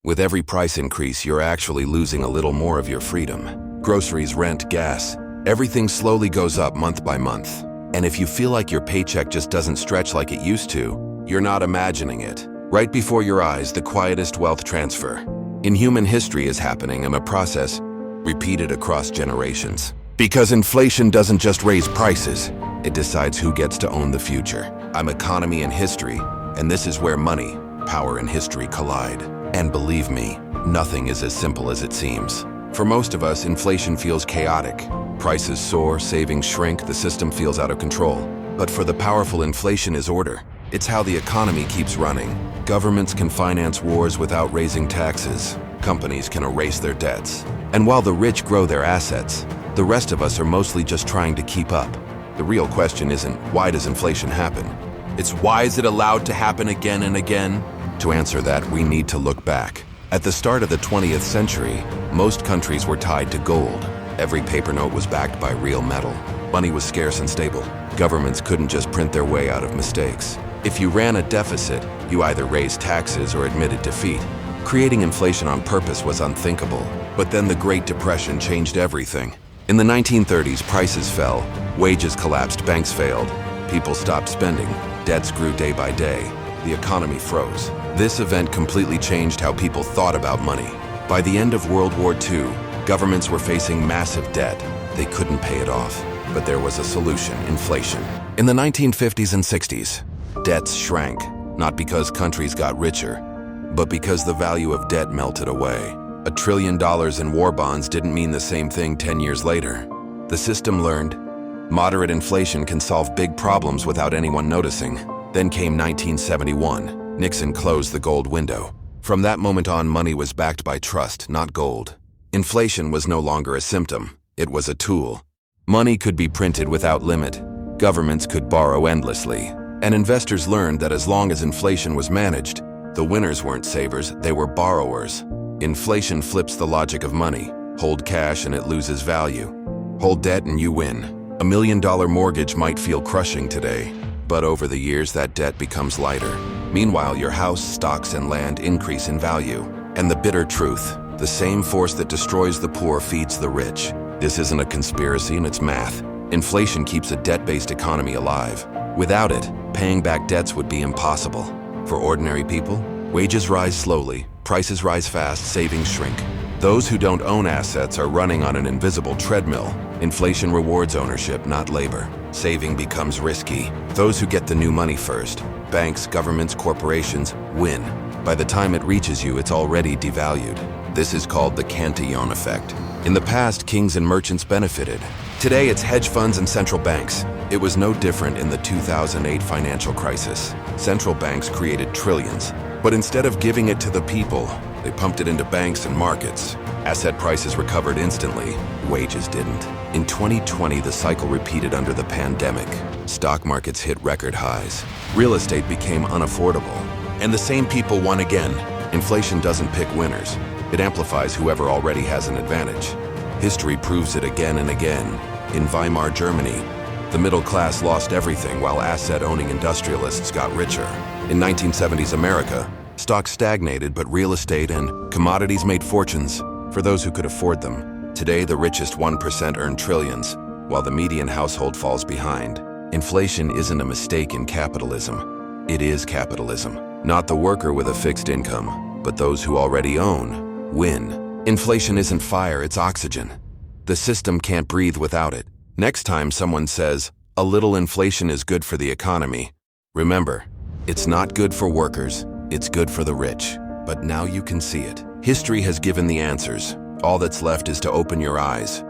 With every price increase, you're actually losing a little more of your freedom. Groceries, rent, gas, everything slowly goes up month by month. And if you feel like your paycheck just doesn't stretch like it used to, you're not imagining it. Right before your eyes, the quietest wealth transfer in human history is happening, and a process repeated across generations. Because inflation doesn't just raise prices, it decides who gets to own the future. I'm economy and history, and this is where money, power, and history collide. And believe me, nothing is as simple as it seems. For most of us, inflation feels chaotic. Prices soar, savings shrink, the system feels out of control. But for the powerful, inflation is order. It's how the economy keeps running. Governments can finance wars without raising taxes. Companies can erase their debts. And while the rich grow their assets, the rest of us are mostly just trying to keep up. The real question isn't, why does inflation happen? It's, why is it allowed to happen again and again? To answer that, we need to look back. At the start of the 20th century, most countries were tied to gold. Every paper note was backed by real metal. Money was scarce and stable. Governments couldn't just print their way out of mistakes. If you ran a deficit, you either raised taxes or admitted defeat. Creating inflation on purpose was unthinkable. But then the Great Depression changed everything. In the 1930s, prices fell, wages collapsed, banks failed, people stopped spending, debts grew day by day, the economy froze. This event completely changed how people thought about money. By the end of World War II, governments were facing massive debt. They couldn't pay it off. But there was a solution: inflation. In the 1950s and 60s, debts shrank, not because countries got richer, but because the value of debt melted away. $1 trillion in war bonds didn't mean the same thing 10 years later. The system learned moderate inflation can solve big problems without anyone noticing. Then came 1971. Nixon closed the gold window. From that moment on, money was backed by trust, not gold. Inflation was no longer a symptom, it was a tool. Money could be printed without limit. Governments could borrow endlessly. And investors learned that as long as inflation was managed, the winners weren't savers, they were borrowers. Inflation flips the logic of money. Hold cash and it loses value. Hold debt and you win. $1 million mortgage might feel crushing today, but over the years that debt becomes lighter. Meanwhile, your house, stocks, and land increase in value. And the bitter truth, the same force that destroys the poor feeds the rich. This isn't a conspiracy, and it's math. Inflation keeps a debt-based economy alive. Without it, paying back debts would be impossible. For ordinary people, wages rise slowly, prices rise fast, savings shrink. Those who don't own assets are running on an invisible treadmill. Inflation rewards ownership, not labor. Saving becomes risky. Those who get the new money first, banks, governments, corporations, win. By the time it reaches you, it's already devalued. This is called the Cantillon effect. In the past, kings and merchants benefited. Today, it's hedge funds and central banks. It was no different in the 2008 financial crisis. Central banks created trillions, but instead of giving it to the people, they pumped it into banks and markets. Asset prices recovered instantly, wages didn't. In 2020, the cycle repeated under the pandemic. Stock markets hit record highs. Real estate became unaffordable. And the same people won again. Inflation doesn't pick winners. It amplifies whoever already has an advantage. History proves it again and again. In Weimar Germany, the middle class lost everything while asset-owning industrialists got richer. In 1970s America, stocks stagnated, but real estate and commodities made fortunes for those who could afford them. Today, the richest 1% earn trillions, while the median household falls behind. Inflation isn't a mistake in capitalism. It is capitalism. Not the worker with a fixed income, but those who already own, win. Inflation isn't fire, it's oxygen. The system can't breathe without it. Next time someone says, a little inflation is good for the economy, remember, it's not good for workers, it's good for the rich. But now you can see it. History has given the answers. All that's left is to open your eyes.